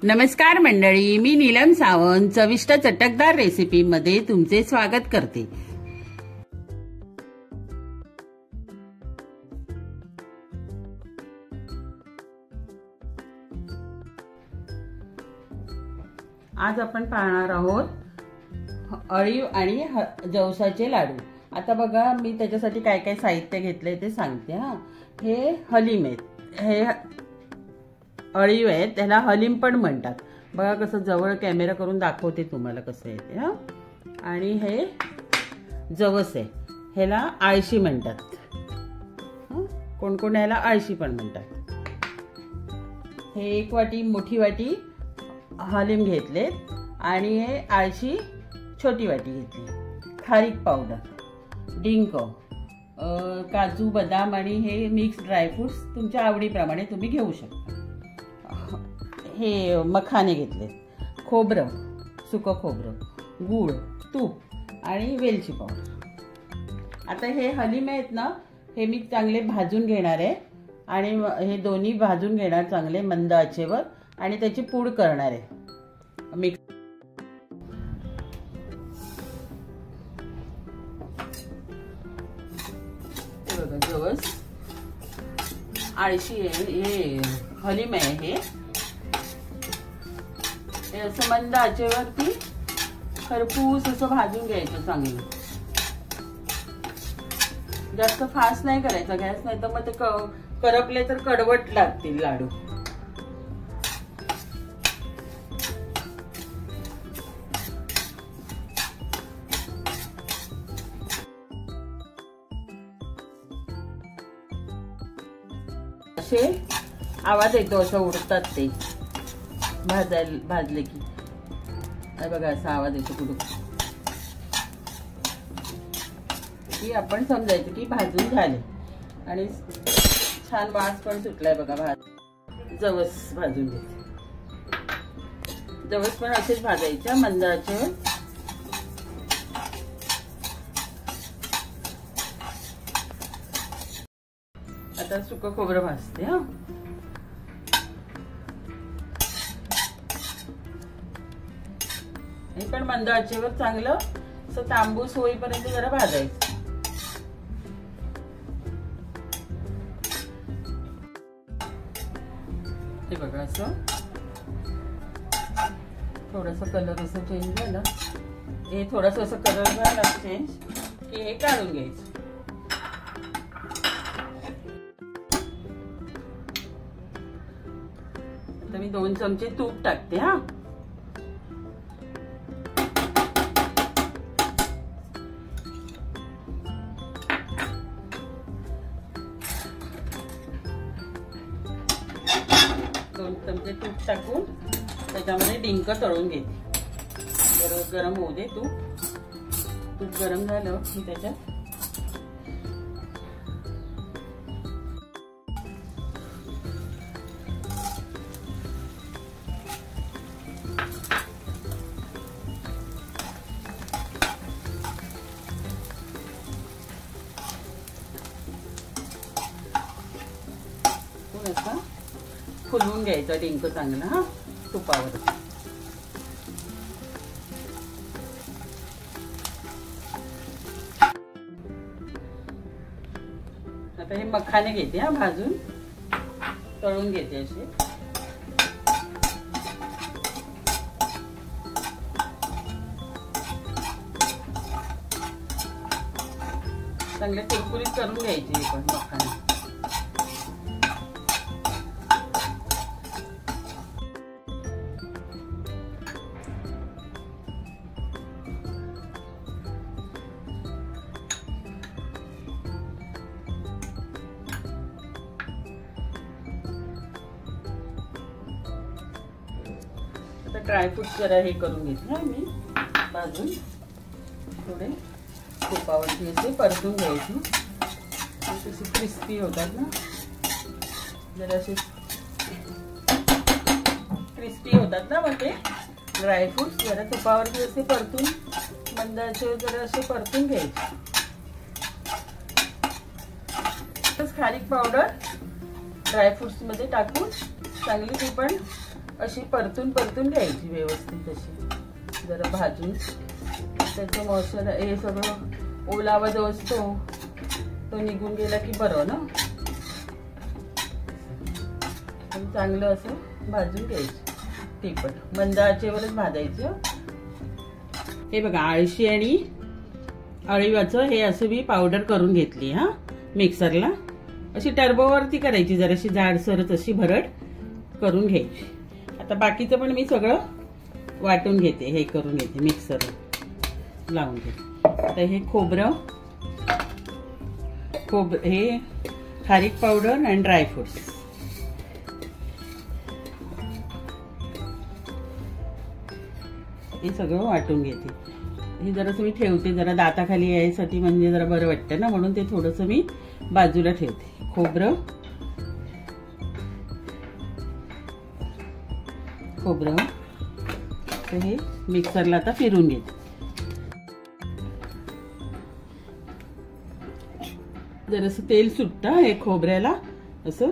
नमस्कार मंडळी, मी नीलम सावंत चविष्ट चटकदार रेसिपी मध्ये तुमचे स्वागत करते। आज आपण पाहणार आहोत अळीव आणि जवसाचे लाडू। आता बघा मी त्याच्यासाठी काय काय साहित्य घेतले ते सांगते। हे हलीम आहेत, हे अळीव आहेत, त्याला हलीम पण म्हणतात। बघा कसं जवळ कॅमेरा करून दाखवते तुम्हाला कसं आहे ते। आणि हे जवस आहे, ह्याला आळशी म्हणतात। कोण कोण ह्याला आळशी पण म्हणतात। हे एक वाटी मोठी वाटी हलीम घेतले आणि हे आळशी छोटी वाटी घेतली। खारीक पावडर, डिंक, काजू बदाम आणि हे मिक्स ड्रायफ्रुट्स तुमच्या आवडीप्रमाणे तुम्ही घेऊ शकता। हे मखाने घेतले, खोबरं, सुकं खोबरं, गूळ, तूप आणि वेलची पावडर। आता हे हलीम आहेत ना, हे मी चांगले भाजून घेणार आहे आणि हे दोन्ही भाजून घेणार चांगले मंद आचेवर आणि त्याची पूड करणार आहे। मिक्स बघा जवस, आळशी आहे, हे हलीम आहे, हे असं मंद आचेवरती खरपूस असं भाजून घ्यायचं चांगलं। जास्त फास्ट नाही करायचा गॅस, नाही तर मग ते करपले तर कडवट लागतील लाडू। असे आवाज येतो, असं उडतात ते भाजले की। बघा असा आवाज येतो कुठून की आपण समजायचं की भाजून झाले आणि छान वास पण सुटलाय। बघा जवस भाजून घ्यायचे, जवस पण असेच भाजायच्या मंद आचेवर। आता सुकं खोबरं भाजते। हे पण मंद आचेवर चांगलं असं तांबूस होईपर्यंत जरा भाजायचं। हे बघा असं थोडंसं कलर असं चेंज झालं, हे थोडंसं असं कलर झाला चेंज की हे काढून घ्यायचं। आता मी 2 चमचे तूप टाकते। दोन चमचे तूप टाकून त्याच्यामध्ये डिंक तळून घेते। गरम होऊ दे तूप गरम झालं की त्याच्यात असं फुलवून घ्यायचं डिंक चांगला तुपावर। आता हे मखाने घेते भाजून तळून घेते असे। चांगले कुरकुरीत करून घ्यायचे हे पण मखाने। ड्रायफ्रूट्स जरा हे करून घेतले मी भाजून, थोडे तुपावरती असे परतून घ्यायचे। तसे क्रिस्पी होतात ना, जरा असे क्रिस्पी होतात ना मग ते ड्रायफ्रूट्स जरा तुपावरती असे परतून मंद आचेवर जरा असे परतून घ्यायचे। खारीक पावडर ड्रायफ्रुट्स मध्ये टाकून चांगली ती पण अशी परतून परतून घ्यायची व्यवस्थित, अशी जरा भाजून. त्याचं मॉइश्चर हे सगळं ओलावा जो असतो तो निघून गेला की बरं ना. पण चांगलं असं भाजून घ्यायचं, तिखट मंद आचेवरच भाजायचं. हे बघा, आळशी आणि अळीवाचं हे असं मी पावडर करून घेतली हा मिक्सरला. अशी टर्बोवरती करायची, जराशी जाडसरच अशी भरड करून घ्यायची. आता बाकीचं पण मी सगळं वाटून घेते, हे करून घेते, मिक्सर लावून घेते. आता हे खोबरं हे खारीक पावडर आणि ड्रायफ्रुट्स हे सगळं वाटून घेते. हे जरासं मी ठेवते जरा दाताखाली यायसाठी, म्हणजे जरा बरं वाटतं ना, म्हणून ते थोडंसं मी बाजूला ठेवते. खोबरं तर हे मिक्सरला आता फिरून घेते. जरासं तेल सुटतं हे खोबऱ्याला, असं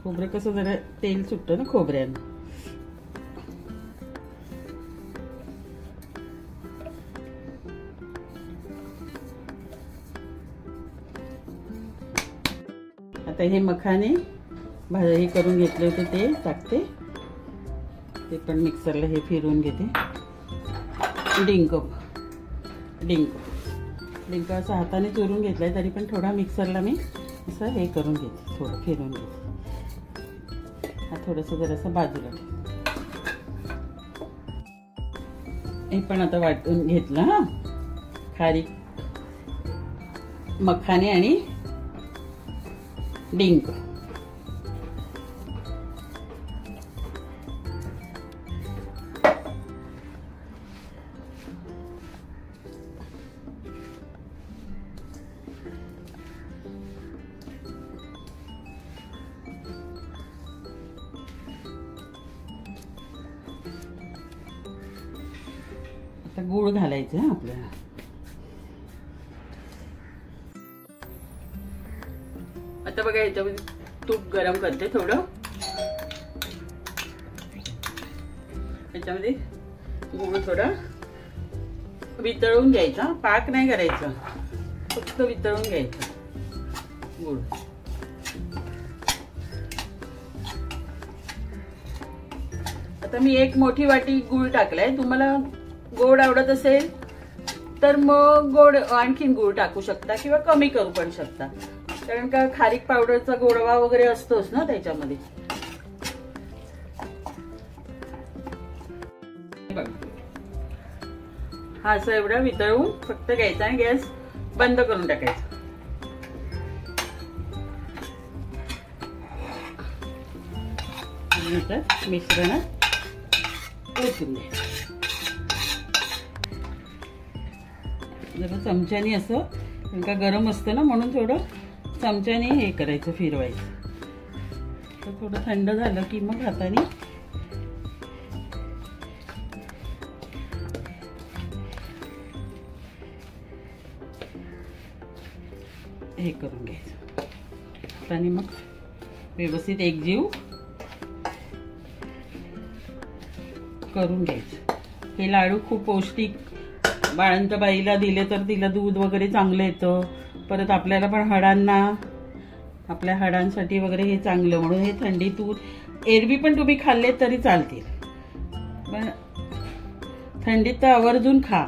खोबरं कसं जरा तेल सुटतं ना खोबऱ्यानं. आता हे मखाने हे करून घेतले होते ते टाकते, ते पण मिक्सरला हे फिरवून घेते. डिंक असं हाताने चुरून घेतलाय, तरी पण थोडा मिक्सरला मी असं हे करून घेते, थोडं फिरवून घेते. हा थोडंसं जरासं बाजूला हे पण आता वाटून घेतलं. हा खारीक, मखाने आणि डिंक. आता गूळ घालायचं आपल्याला. आता बघा, याच्यामध्ये तूप गरम करते थोडं, याच्यामध्ये गूळ थोडा वितळून घ्यायचा, पाक नाही करायचा, फक्त वितळून घ्यायचं गूळ. आता मी 1 मोठी वाटी गूळ टाकलाय. तुम्हाला गोड आवडत असेल तर मग गोड आणखीन गूळ टाकू शकता किंवा कमी करू पण शकता, कारण का खारीक पावडरचा गोडवा वगैरे असतोच ना त्याच्यामध्ये. हा असं एवढं वितळून फक्त घ्यायचा आणि गॅस बंद करून टाकायचा. नंतर मिश्रणात ओतून द्यायचं. जरा चमच्याने असं, कारण का गरम असतं ना, म्हणून थोडं चमच्याने हे करायचं, फिरवायचं. तर थोडं थंड झालं की मग हाताने हे करून घ्यायचं. हाताने मग व्यवस्थित एकजीव करून घ्यायचं. हे लाडू खूप पौष्टिक, बाळंत बाईला दिले तर तिला दूध वगैरे चांगलं येतं. परत आपल्याला पण आपल्या हाडांसाठी वगैरे हे चांगलं, म्हणून हे थंडीतून एरवी पण तुम्ही खाल्ले तरी चालतील, पण थंडीत तर आवर्जून खा.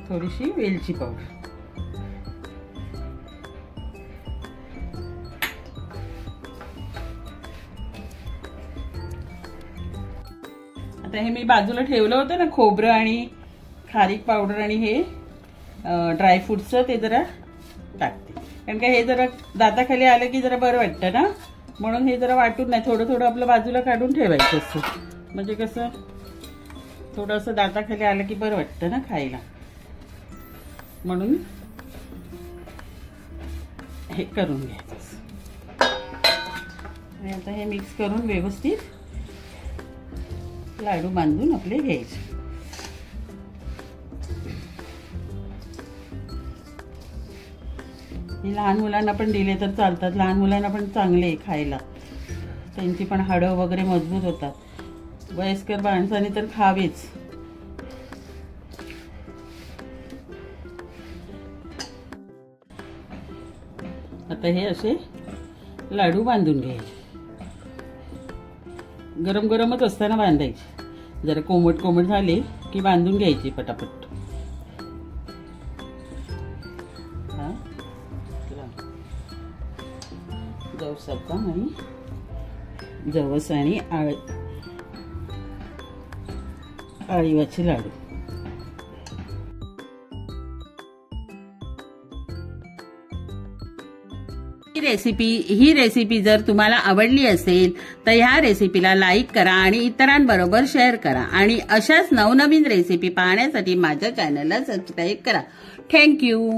थोडीशी वेलची पावडर. आता हे मी बाजूला ठेवलं होतं ना खोबरं आणि खारीक पावडर आणि हे ड्रायफ्रुट्सचं, ते जरा टाकते, कारण का हे जरा दाताखाली आलं की जरा बरं वाटतं ना, म्हणून हे जरा वाटून नाही, थोडं थोडं आपलं बाजूला काढून ठेवायचं असं, म्हणजे कसं थोडंसं दाताखाली आलं की बरं वाटतं ना खायला, म्हणून हे करून घ्यायचं. आणि आता हे मिक्स करून व्यवस्थित लाडू बांधून आपले घ्यायचे. हे लहान मुलांना पण दिले तर चालतात. लहान मुलांना पण चांगले खायला, त्यांची पण हाडं वगैरे मजबूत होतात. वयस्कर माणसाने तर खावेच. आता हे असे लाडू बांधून घ्यायचे. गरम गरमच असताना बांधायचे. जरा कोमट कोमट झाले की बांधून घ्यायचे पटापट. जवसाचा आणि जवस आणि आळीवाचे लाडू. ही रेसिपी जर तुम्हाला आवडली असेल तर ह्या रेसिपीला लाईक करा आणि इतरांबरोबर शेअर करा. आणि अशाच नवनवीन रेसिपी पाहण्यासाठी माझ्या चॅनलला सबस्क्राईब करा. थँक्यू.